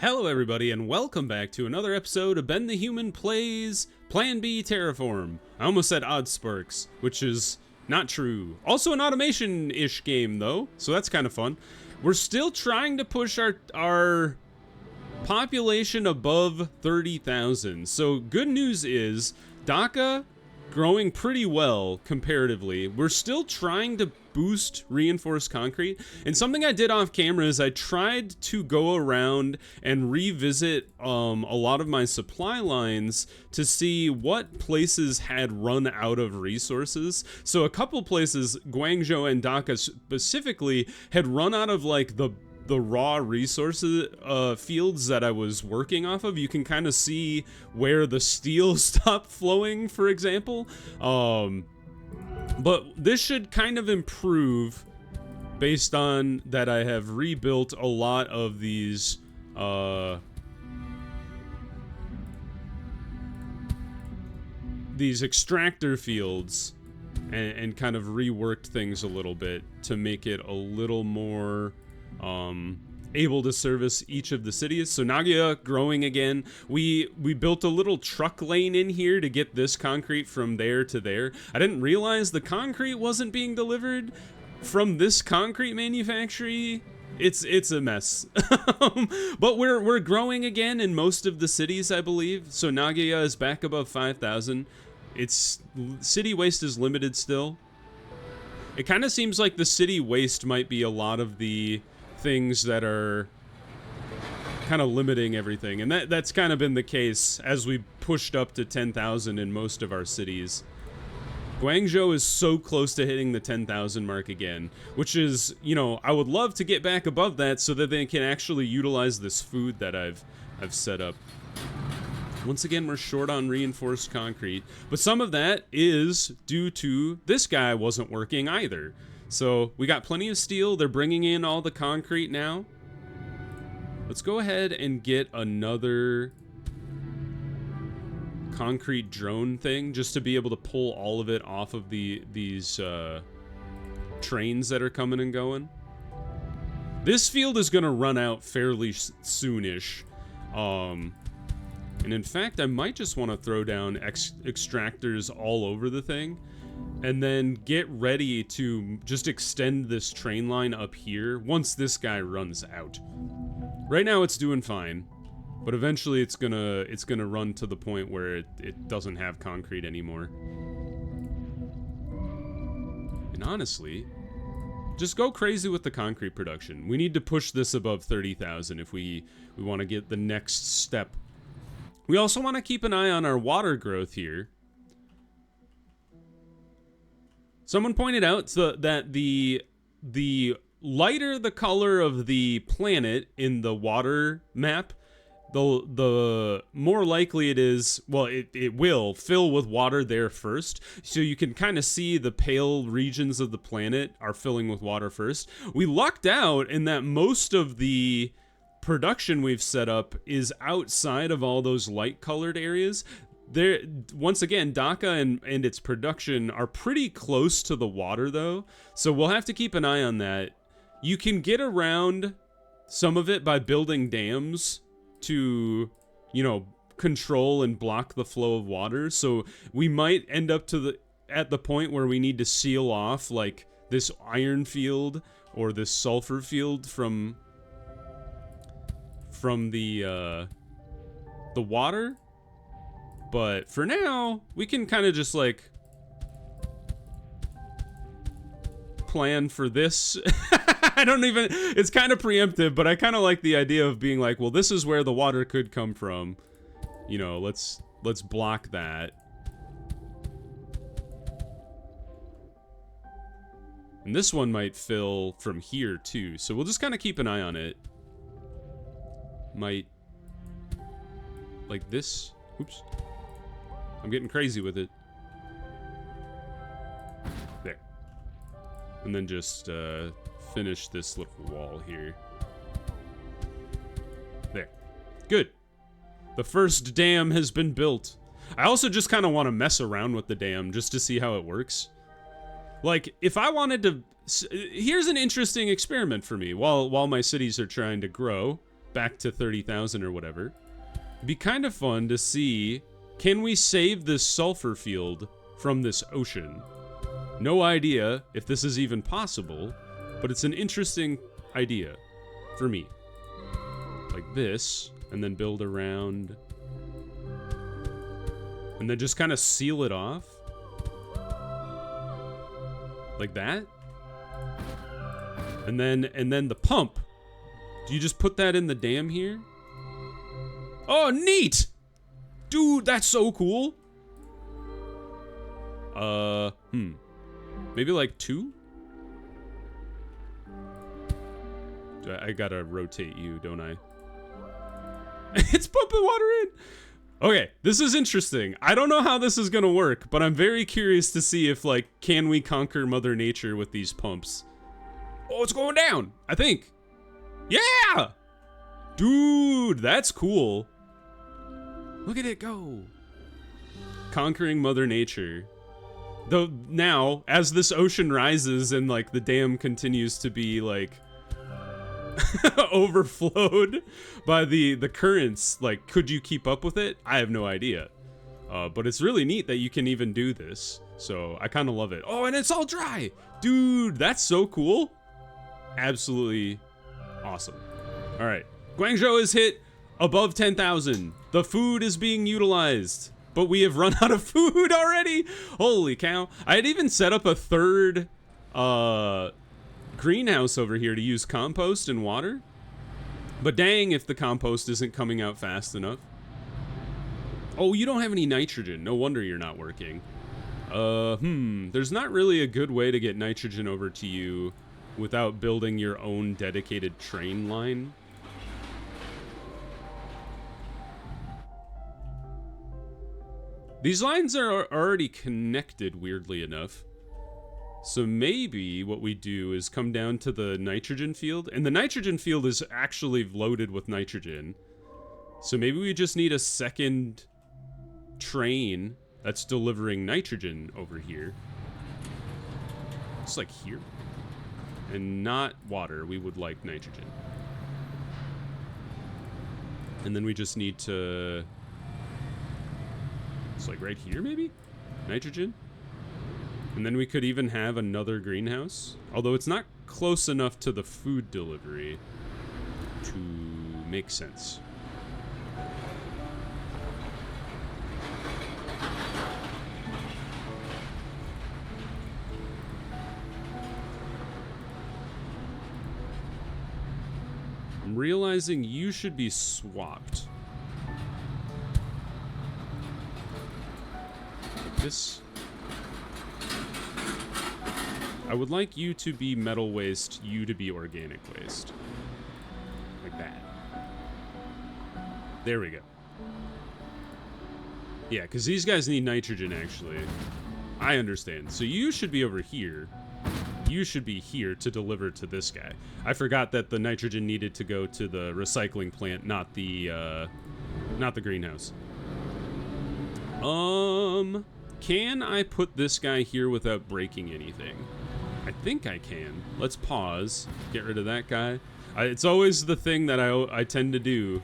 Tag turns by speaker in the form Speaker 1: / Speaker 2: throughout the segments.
Speaker 1: Hello everybody and welcome back to another episode of Ben the Human Plays Plan B Terraform. I almost said Oddsparks, which is not true. Also an automation-ish game though, so that's kind of fun. We're still trying to push our population above 30,000. So good news is Dhaka growing pretty well comparatively. We're still trying to boost reinforced concrete, and something I did off camera is I tried to go around and revisit a lot of my supply lines to see what places had run out of resources. So a couple places, Guangzhou and Dhaka specifically, had run out of like the raw resources fields that I was working off of. You can kind of see where the steel stopped flowing, for example. But this should kind of improve based on that I have rebuilt a lot of these extractor fields and kind of reworked things a little bit to make it a little more able to service each of the cities. So Nagoya growing again. We built a little truck lane in here to get this concrete from there to there. I didn't realize the concrete wasn't being delivered from this concrete manufacturer. It's a mess. But we're growing again in most of the cities, I believe. So Nagoya is back above 5,000. Its city waste is limited still. It kind of seems like the city waste might be a lot of the things that are kind of limiting everything, and that's kind of been the case as we pushed up to 10,000 in most of our cities. Guangzhou is so close to hitting the 10,000 mark again, which is, you know, I would love to get back above that so that they can actually utilize this food that I've set up. Once again, we're short on reinforced concrete, but some of that is due to this guy wasn't working either. So we got plenty of steel. They're bringing in all the concrete now. Let's go ahead and get another concrete drone thing just to be able to pull all of it off of these trains that are coming and going. This field is going to run out fairly soonish. And in fact, I might just want to throw down extractors all over the thing. And then get ready to just extend this train line up here once this guy runs out. Right now it's doing fine, but eventually it's gonna run to the point where it doesn't have concrete anymore. And honestly, just go crazy with the concrete production. We need to push this above 30,000 if we want to get the next step. We also want to keep an eye on our water growth here. Someone pointed out that the lighter the color of the planet in the water map, the more likely it is, well, it will fill with water there first. So you can kind of see the pale regions of the planet are filling with water first. We lucked out in that most of the production we've set up is outside of all those light colored areas. There, once again, Dhaka and its production are pretty close to the water, though, so we'll have to keep an eye on that. You can get around some of it by building dams to, you know, control and block the flow of water, so we might end up at the point where we need to seal off, like, this iron field or this sulfur field from the water. But for now, we can kind of just, like, plan for this. I don't even, it's kind of preemptive, but I kind of like the idea of being like, well, this is where the water could come from. You know, let's block that. And this one might fill from here, too. So we'll just kind of keep an eye on it. Might, like this. Oops. I'm getting crazy with it. There. And then just finish this little wall here. There. Good. The first dam has been built. I also just kind of want to mess around with the dam just to see how it works. Like, if I wanted to... Here's an interesting experiment for me while my cities are trying to grow. back to 30,000 or whatever. It'd be kind of fun to see, can we save this sulfur field from this ocean? No idea if this is even possible, but it's an interesting idea for me. Like this, and then build around, and then just kind of seal it off. Like that. And then the pump. Do you just put that in the dam here? Oh, neat! Dude, that's so cool. Maybe like 2? I gotta rotate you, don't I? It's pumping water in! Okay, this is interesting. I don't know how this is gonna work, but I'm very curious to see if, like, can we conquer Mother Nature with these pumps? Oh, it's going down, I think. Yeah! Dude, that's cool. Look at it go. Conquering Mother Nature. Though now, as this ocean rises and, like, the dam continues to be, like, overflowed by the currents, like, could you keep up with it? I have no idea. But it's really neat that you can even do this. So I kind of love it. Oh, and it's all dry. Dude, that's so cool. Absolutely awesome. All right. Guangzhou is hit above 10,000. The food is being utilized, but we have run out of food already. Holy cow. I had even set up a third greenhouse over here to use compost and water. But dang if the compost isn't coming out fast enough. Oh, you don't have any nitrogen. No wonder you're not working. There's not really a good way to get nitrogen over to you without building your own dedicated train line. These lines are already connected, weirdly enough. So maybe what we do is come down to the nitrogen field, and the nitrogen field is actually loaded with nitrogen. So maybe we just need a second train that's delivering nitrogen over here. It's like here. And not water, we would like nitrogen. And then we just need to... It's like right here, maybe? Nitrogen? And then we could even have another greenhouse. Although it's not close enough to the food delivery to make sense. I'm realizing you should be swapped. Like this. I would like you to be metal waste, you to be organic waste. Like that. There we go. Yeah, because these guys need nitrogen, actually. I understand. So you should be over here. You should be here to deliver to this guy. I forgot that the nitrogen needed to go to the recycling plant, not the greenhouse. Can I put this guy here without breaking anything? I think I can. Let's pause. Get rid of that guy. It's always the thing that I tend to do,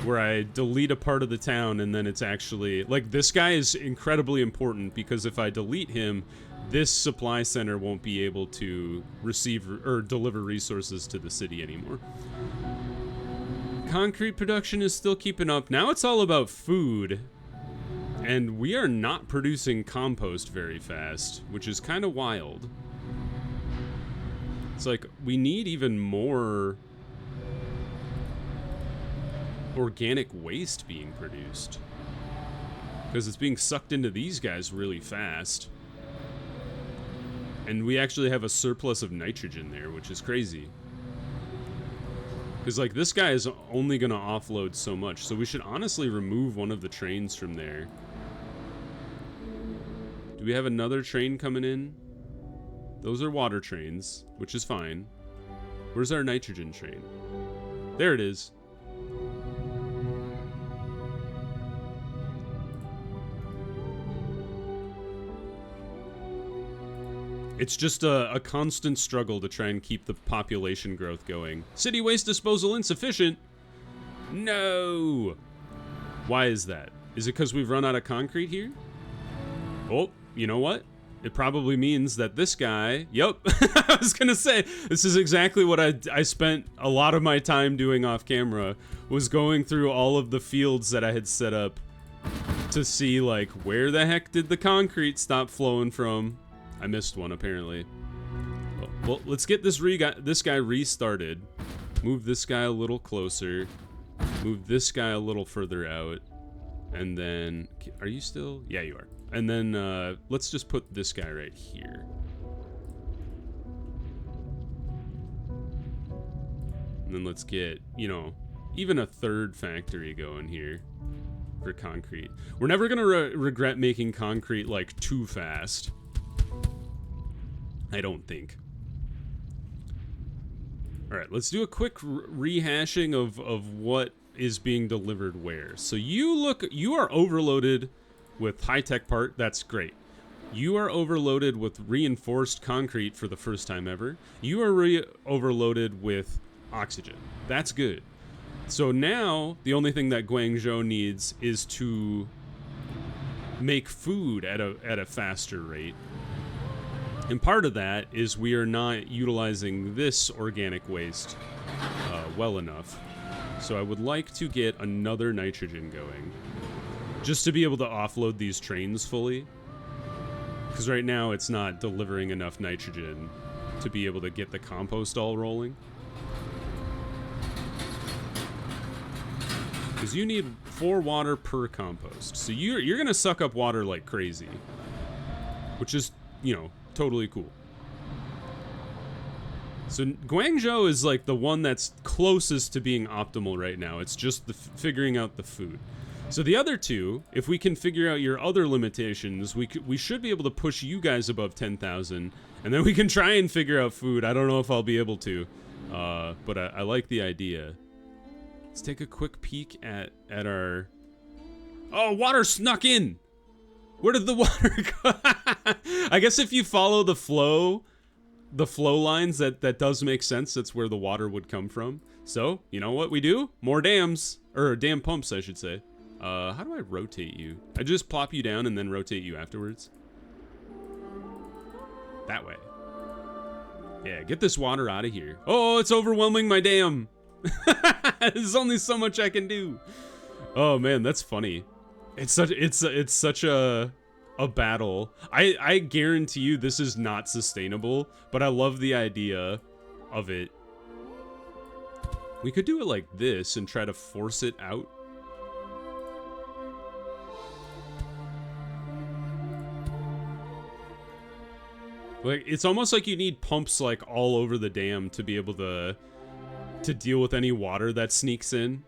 Speaker 1: where I delete a part of the town and then it's actually... Like, this guy is incredibly important because if I delete him, this supply center won't be able to receive or deliver resources to the city anymore. Concrete production is still keeping up. Now it's all about food. And we are not producing compost very fast, which is kind of wild. It's like, we need even more organic waste being produced. Because it's being sucked into these guys really fast. And we actually have a surplus of nitrogen there, which is crazy. Because, like, this guy is only going to offload so much. So we should honestly remove one of the trains from there. Do we have another train coming in? Those are water trains, which is fine. Where's our nitrogen train? There it is. It's just a constant struggle to try and keep the population growth going. City waste disposal insufficient. No! Why is that? Is it because we've run out of concrete here? Oh, you know what? It probably means that this guy... Yep, I was gonna say, this is exactly what I spent a lot of my time doing off camera, was going through all of the fields that I had set up to see, like, where the heck did the concrete stop flowing from? I missed one, apparently. Well, let's get this guy restarted. Move this guy a little closer. Move this guy a little further out. And then... Are you still? Yeah, you are. And then, let's just put this guy right here. And then let's get, you know, even a third factory going here for concrete. We're never gonna regret making concrete, like, too fast. I don't think. Alright, let's do a quick rehashing of what is being delivered where. So you are overloaded with high-tech part. That's great. You are overloaded with reinforced concrete for the first time ever. You are overloaded with oxygen. That's good. So now the only thing that Guangzhou needs is to make food at a faster rate. And part of that is we are not utilizing this organic waste well enough. So I would like to get another nitrogen going, just to be able to offload these trains fully. Because right now it's not delivering enough nitrogen to be able to get the compost all rolling. Because you need 4 water per compost. So you're going to suck up water like crazy. Which is, you know, totally cool. So Guangzhou is like the one that's closest to being optimal right now. It's just figuring out the food. So the other two, if we can figure out your other limitations, we should be able to push you guys above 10,000, and then we can try and figure out food. I don't know if I'll be able to, but I like the idea. Let's take a quick peek at our... Oh, water snuck in! Where did the water go? I guess if you follow the flow lines, that does make sense. That's where the water would come from. So, you know what we do? More dams. Or dam pumps, I should say. How do I rotate you? I just plop you down and then rotate you afterwards. That way. Yeah, get this water out of here. Oh, it's overwhelming my dam. There's only so much I can do. Oh man, that's funny. It's such a battle. I guarantee you this is not sustainable, but I love the idea of it. We could do it like this and try to force it out. Like, it's almost like you need pumps like all over the dam to be able to deal with any water that sneaks in.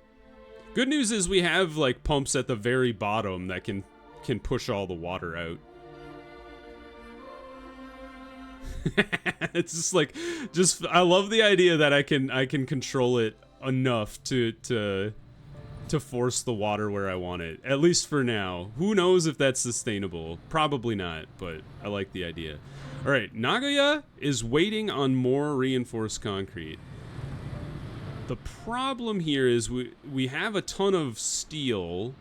Speaker 1: Good news is we have like pumps at the very bottom that can push all the water out. It's just like, I love the idea that I can control it enough to force the water where I want it, at least for now. Who knows if that's sustainable? Probably not, but I like the idea. All right, Nagoya is waiting on more reinforced concrete. The problem here is we have a ton of steel,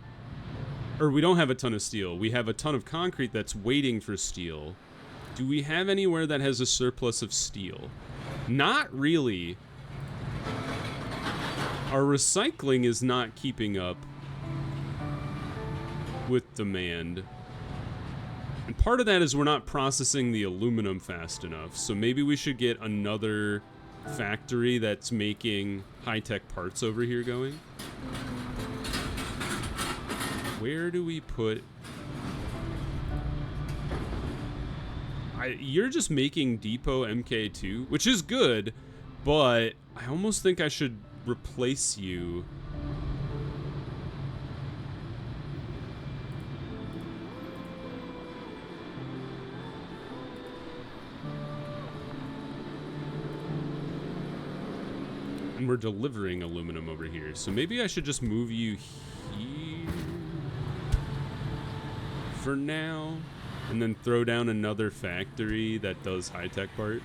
Speaker 1: or we don't have a ton of steel. We have a ton of concrete that's waiting for steel. Do we have anywhere that has a surplus of steel? Not really. Our recycling is not keeping up with demand. And part of that is we're not processing the aluminum fast enough. So maybe we should get another factory that's making high-tech parts over here going. Where do we put... You're just making Depot MK2, which is good, but I almost think I should replace you. And we're delivering aluminum over here, so maybe I should just move you here for now, and then throw down another factory that does high-tech part.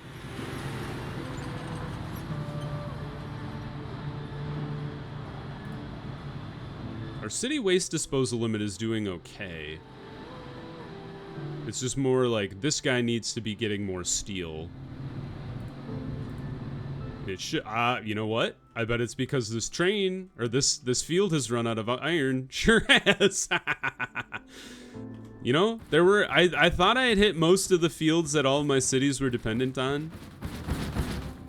Speaker 1: Our city waste disposal limit is doing okay. It's just more like this guy needs to be getting more steel. It should, you know what? I bet it's because this train, or this field has run out of iron. Sure has. You know, there were, I thought I had hit most of the fields that all of my cities were dependent on.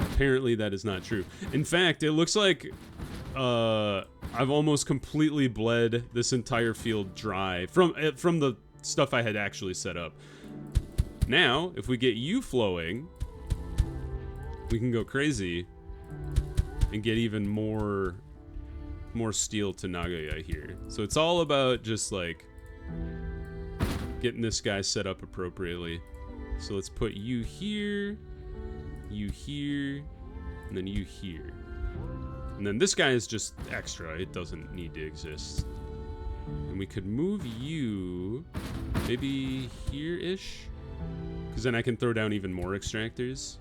Speaker 1: Apparently that is not true. In fact, it looks like I've almost completely bled this entire field dry from the stuff I had actually set up. Now, if we get you flowing, we can go crazy and get even more steel to Nagoya here. So it's all about just like getting this guy set up appropriately. So let's put you here, and then you here. And then this guy is just extra. It doesn't need to exist. And we could move you maybe here-ish, because then I can throw down even more extractors.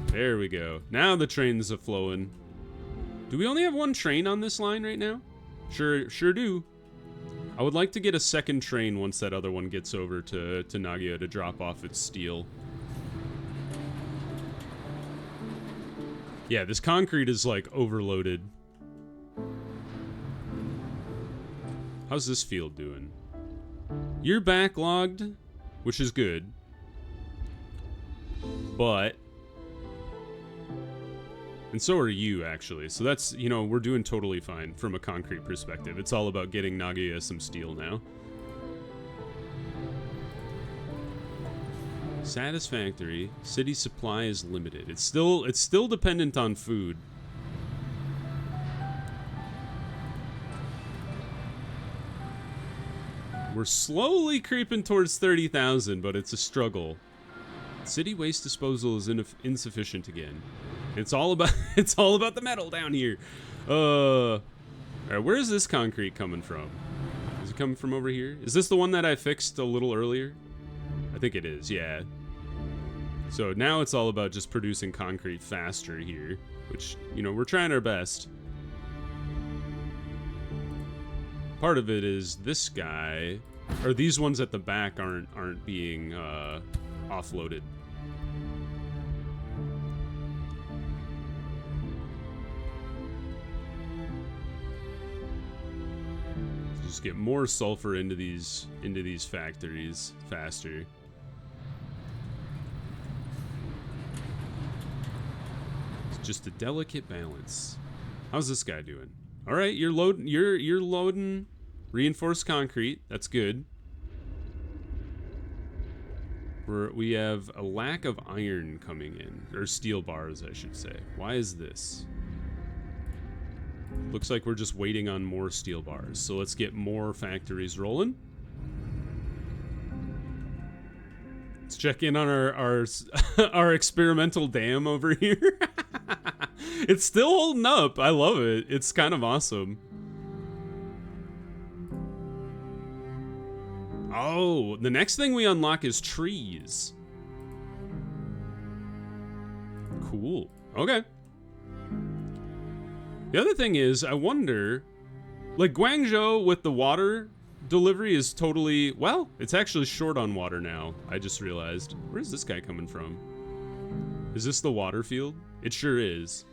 Speaker 1: There we go. Now the trains are flowing. Do we only have one train on this line right now? Sure do. I would like to get a second train once that other one gets over to Nagoya to drop off its steel. Yeah, this concrete is like overloaded. How's this field doing? You're backlogged, which is good. But... and so are you, actually. So that's, you know, we're doing totally fine from a concrete perspective. It's all about getting Nagoya some steel now. Satisfactory. City supply is limited. It's still dependent on food. We're slowly creeping towards 30,000, but it's a struggle. City waste disposal is insufficient again. It's all about the metal down here. All right, where is this concrete coming from? Is it coming from over here? Is this the one that I fixed a little earlier? I think it is, yeah. So now it's all about just producing concrete faster here, which, you know, we're trying our best. Part of it is this guy, or these ones at the back aren't being offloaded. Just get more sulfur into these factories faster. It's just a delicate balance. How's this guy doing? All right, you're loading reinforced concrete. That's good. We have a lack of iron coming in, or steel bars, I should say. Why is this? Looks like we're just waiting on more steel bars. So let's get more factories rolling. Let's check in on our experimental dam over here. It's still holding up. I love it. It's kind of awesome. Oh, the next thing we unlock is trees. Cool. Okay. The other thing is, I wonder, like Guangzhou with the water delivery is totally, well, it's actually short on water now. I just realized. Where's this guy coming from? Is this the water field? It sure is.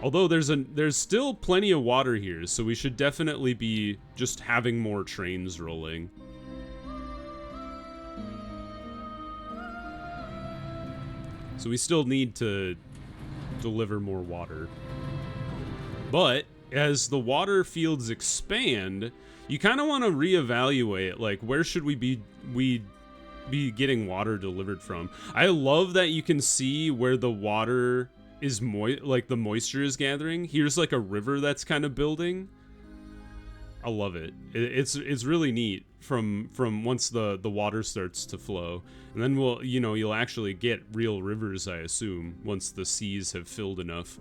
Speaker 1: Although there's still plenty of water here, so we should definitely be just having more trains rolling. So we still need to deliver more water. But as the water fields expand, you kind of want to reevaluate, like, where should we be getting water delivered from? I love that you can see where the water is like the moisture is gathering. Here's like a river that's kind of building. I love it. It's really neat from once the water starts to flow, and then you'll actually get real rivers, I assume, once the seas have filled enough.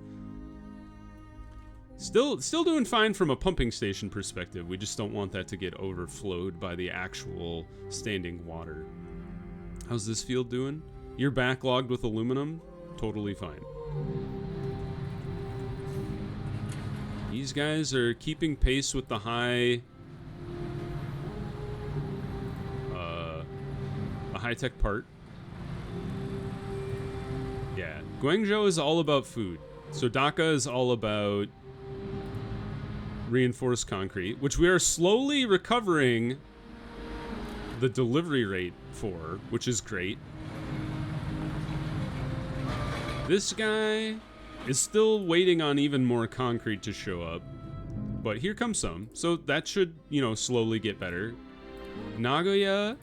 Speaker 1: Still doing fine from a pumping station perspective. We just don't want that to get overflowed by the actual standing water. How's this field doing? You're backlogged with aluminum? Totally fine. These guys are keeping pace with the high-tech part. Yeah, Guangzhou is all about food. So Dhaka is all about reinforced concrete, which we are slowly recovering the delivery rate for, which is great. This guy is still waiting on even more concrete to show up, but here comes some. So that should, you know, slowly get better. Nagoya,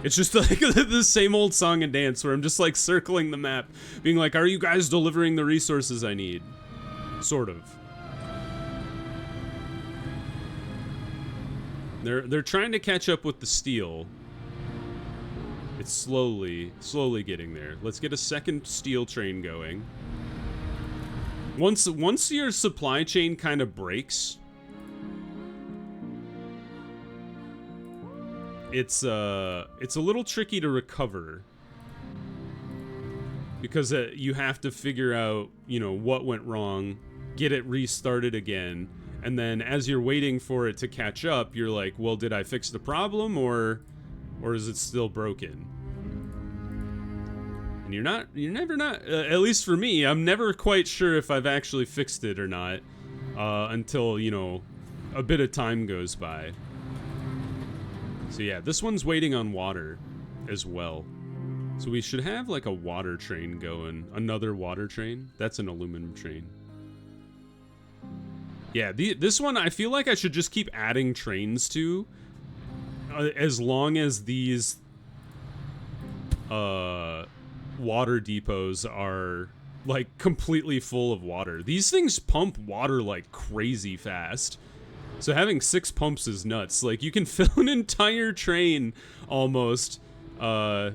Speaker 1: it's just like the same old song and dance where I'm just like circling the map, being like, are you guys delivering the resources I need? Sort of. They're trying to catch up with the steel. It's slowly getting there. Let's get a second steel train going. Once your supply chain kind of breaks, it's a little tricky to recover, because you have to figure out, you know, what went wrong, get it restarted again, and then as you're waiting for it to catch up, you're like, well, did I fix the problem, or is it still broken? And you're never not, at least for me, I'm never quite sure if I've actually fixed it or not, until, you know, a bit of time goes by. So yeah, this one's waiting on water as well. So we should have like a water train going. Another water train? That's an aluminum train. Yeah, this one I feel like I should just keep adding trains to, as long as these water depots are like completely full of water. These things pump water like crazy fast. So having 6 pumps is nuts. Like, you can fill an entire train almost with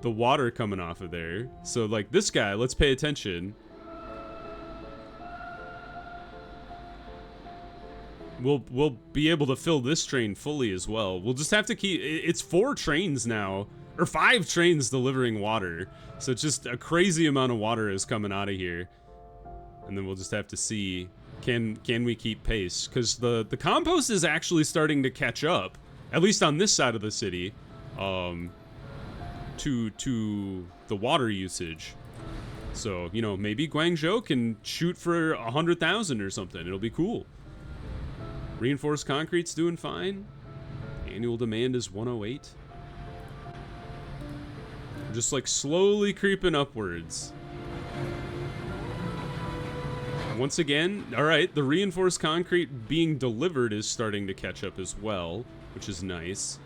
Speaker 1: the water coming off of there. So like this guy, let's pay attention. We'll be able to fill this train fully as well. We'll just have to keep, it's 4 trains now, or 5 trains delivering water. So it's just a crazy amount of water is coming out of here. And then we'll just have to see, can we keep pace? Because the compost is actually starting to catch up, at least on this side of the city, to the water usage. So, you know, maybe Guangzhou can shoot for 100,000 or something. It'll be cool. Reinforced concrete's doing fine. Annual demand is 108. We're just like slowly creeping upwards. Once again, all right, the reinforced concrete being delivered is starting to catch up as well, which is nice.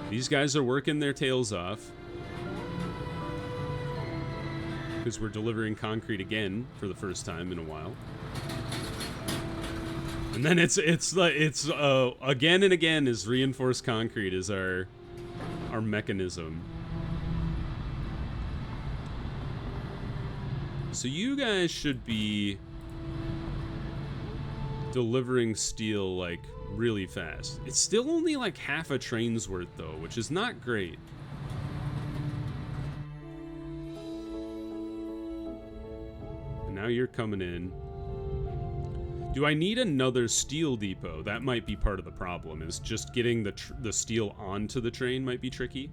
Speaker 1: These guys are working their tails off, because we're delivering concrete again for the first time in a while. And then it's again and again is reinforced concrete is our mechanism. So you guys should be delivering steel like really fast. It's still only like half a train's worth though, which is not great. And now you're coming in. Do I need another steel depot? That might be part of the problem, is just getting the steel onto the train might be tricky.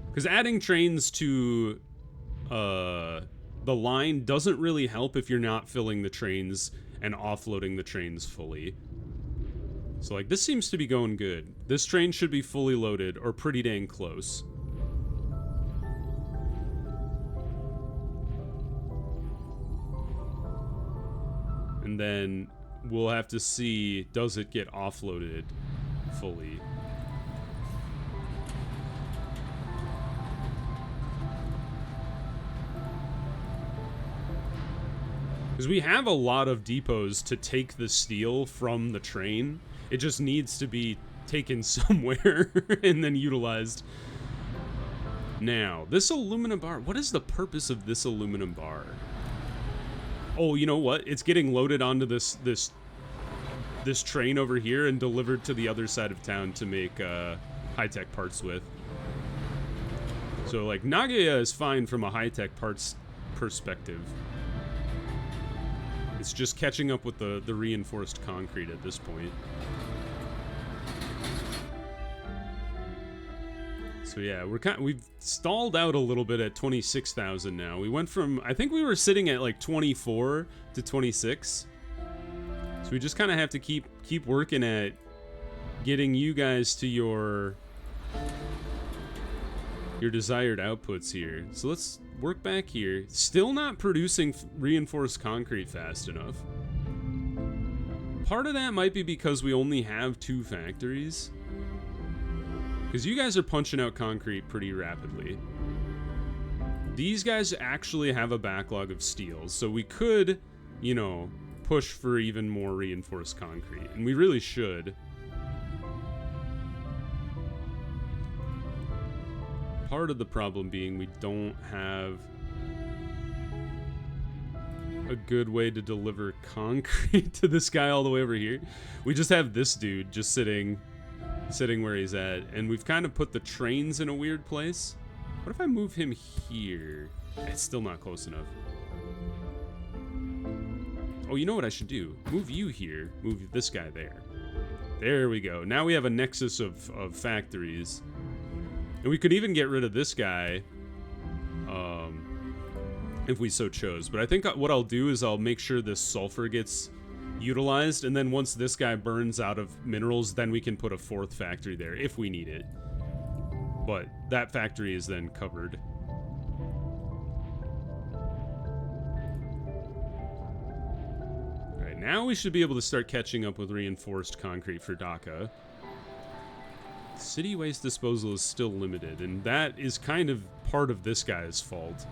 Speaker 1: Because adding trains to the line doesn't really help if you're not filling the trains and offloading the trains fully. So like, this seems to be going good. This train should be fully loaded or pretty dang close. And then we'll have to see, does it get offloaded fully? Because we have a lot of depots to take the steel from the train. It just needs to be taken somewhere and then utilized. Now, this aluminum bar, what is the purpose of this aluminum bar? Oh, you know what? It's getting loaded onto this train over here and delivered to the other side of town to make high-tech parts with. So, like, Nagoya is fine from a high-tech parts perspective. It's just catching up with the reinforced concrete at this point. So yeah, we've stalled out a little bit at 26,000 now. We went from, I think we were sitting at like 24 to 26. So we just kind of have to keep working at getting you guys to your desired outputs here. So let's work back here. Still not producing reinforced concrete fast enough. Part of that might be because we only have 2 factories. Because you guys are punching out concrete pretty rapidly. These guys actually have a backlog of steel, so we could, you know, push for even more reinforced concrete. And we really should. Part of the problem being we don't have a good way to deliver concrete to this guy all the way over here. We just have this dude just sitting where he's at, and we've kind of put the trains in a weird place. What if I move him here? It's still not close enough. Oh, you know what I should do? Move you here, move this guy there. There we go. Now we have a nexus of factories. And we could even get rid of this guy if we so chose. But I think what I'll do is I'll make sure this sulfur gets utilized, and then once this guy burns out of minerals, then we can put a 4th factory there if we need it. But that factory is then covered. Alright, now we should be able to start catching up with reinforced concrete for Dhaka. City waste disposal is still limited, and that is kind of part of this guy's fault.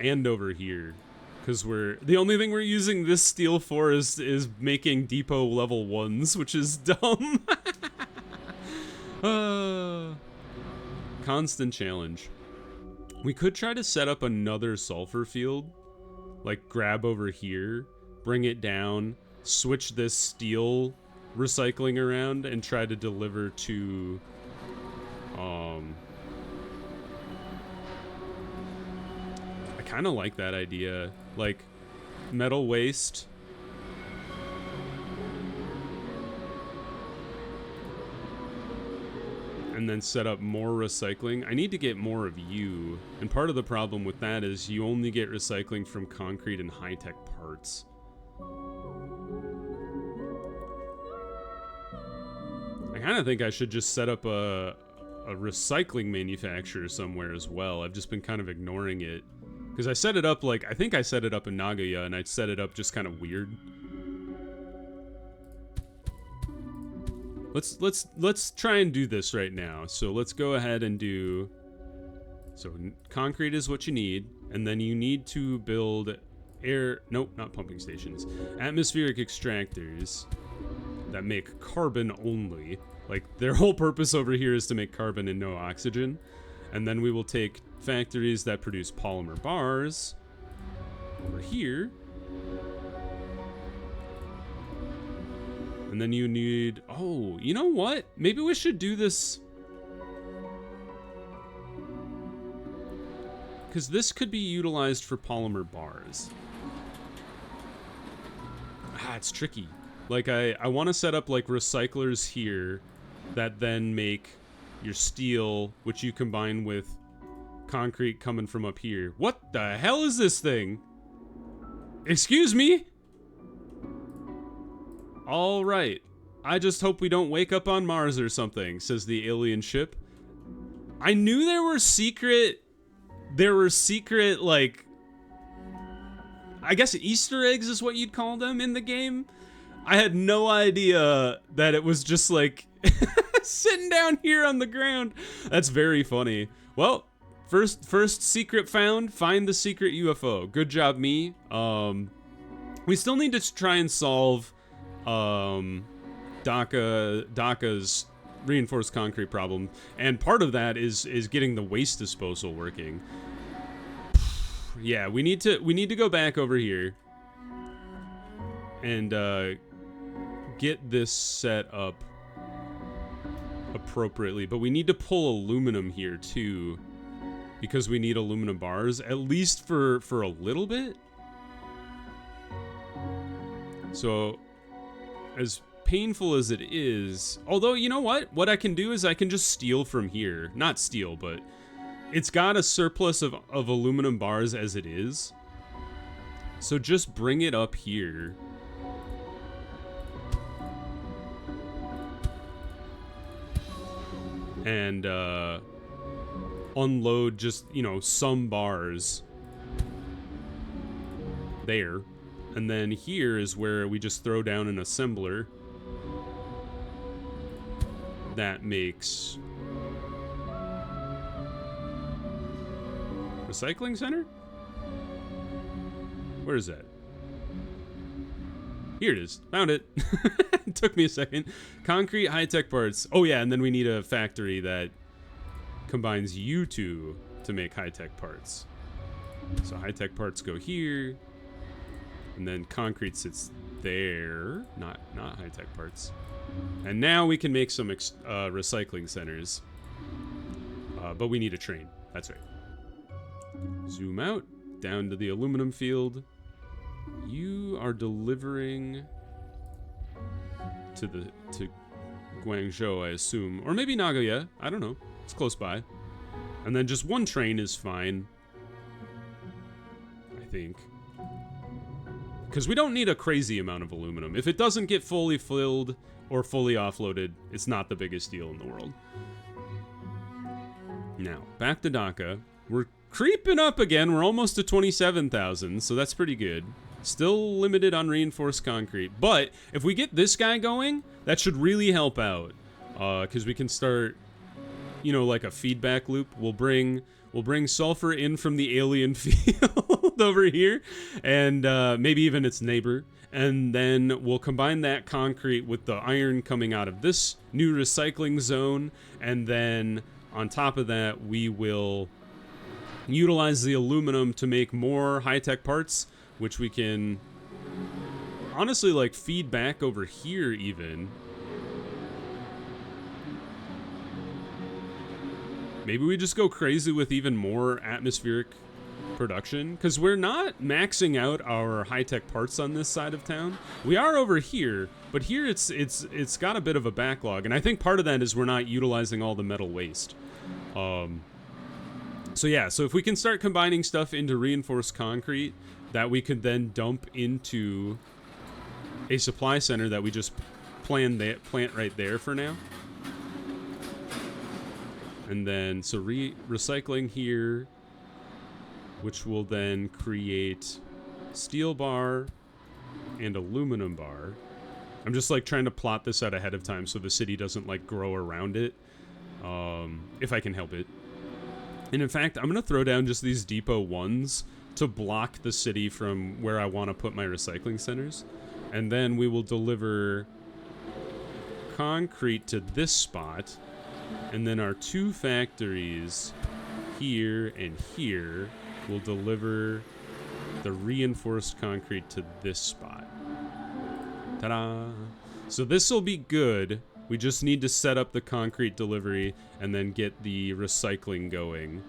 Speaker 1: And over here. Because the only thing we're using this steel for is making depot level 1s, which is dumb. Constant challenge. We could try to set up another sulfur field. Like, grab over here, bring it down, switch this steel recycling around, and try to deliver to I kind of like that idea, like metal waste and then set up more recycling. I need to get more of you, and part of the problem with that is you only get recycling from concrete and high-tech parts. I kind of think I should just set up a recycling manufacturer somewhere as well. I've just been kind of ignoring it. Because I set it up like, I think I set it up in Nagoya, and I set it up just kind of weird. Let's try and do this right now. So let's go ahead and do, so concrete is what you need, and then you need to build nope, not pumping stations. Atmospheric extractors that make carbon only. Like, their whole purpose over here is to make carbon and no oxygen. And then we will take factories that produce polymer bars over here. And then you need, oh, you know what? Maybe we should do this. Because this could be utilized for polymer bars. It's tricky. Like, I want to set up, like, recyclers here that then make your steel, which you combine with concrete coming from up here. What the hell is this thing? Excuse me? All right. I just hope we don't wake up on Mars or something, says the alien ship. I knew there were secret, like, I guess Easter eggs is what you'd call them in the game. I had no idea that it was just like sitting down here on the ground. That's very funny. Well, first secret found. Find the secret UFO. Good job, me. We still need to try and solve Dhaka's reinforced concrete problem, and part of that is getting the waste disposal working. Yeah, we need to go back over here and get this set up appropriately, but we need to pull aluminum here too, because we need aluminum bars, at least for a little bit. So, as painful as it is, although, you know what I can do is I can just steal from here. Not steal, but it's got a surplus of aluminum bars as it is. So just bring it up here. And unload just, you know, some bars there. And then here is where we just throw down an assembler that makes recycling center? Where is that? Here it is. Found it. It took me a second. Concrete high-tech parts. Oh yeah, and then we need a factory that combines you two to make high-tech parts. So high-tech parts go here, and then concrete sits there. Not high-tech parts. And now we can make some recycling centers. But we need a train. That's right. Zoom out down to the aluminum field. You are delivering to Guangzhou, I assume, or maybe Nagoya. I don't know. It's close by. And then just one train is fine, I think, because we don't need a crazy amount of aluminum. If it doesn't get fully filled or fully offloaded, it's not the biggest deal in the world. Now back to Dhaka. We're creeping up again. We're almost to 27,000, so that's pretty good. Still limited on reinforced concrete, but if we get this guy going, that should really help out, because we can start, you know, like a feedback loop. We'll bring sulfur in from the alien field over here, and maybe even its neighbor, and then we'll combine that concrete with the iron coming out of this new recycling zone, and then on top of that, we will utilize the aluminum to make more high-tech parts, which we can honestly like feed back over here even. Maybe we just go crazy with even more atmospheric production, because we're not maxing out our high-tech parts on this side of town. We are over here, but here it's got a bit of a backlog, and I think part of that is we're not utilizing all the metal waste. So yeah, so if we can start combining stuff into reinforced concrete that we could then dump into a supply center that we just plant right there for now. And then, so recycling here, which will then create steel bar and aluminum bar. I'm just like trying to plot this out ahead of time so the city doesn't like grow around it, if I can help it. And in fact, I'm going to throw down just these depot ones to block the city from where I want to put my recycling centers. And then we will deliver concrete to this spot. And then our two factories here and here will deliver the reinforced concrete to this spot. Ta-da! So this will be good. We just need to set up the concrete delivery and then get the recycling going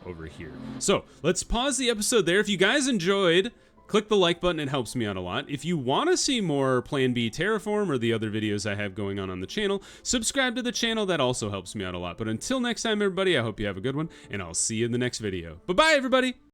Speaker 1: over here. So let's pause the episode there. If you guys enjoyed, click the like button. It helps me out a lot. If you want to see more Plan B Terraform or the other videos I have going on the channel, subscribe to the channel. That also helps me out a lot. But until next time, everybody, I hope you have a good one, and I'll see you in the next video. Bye-bye, everybody!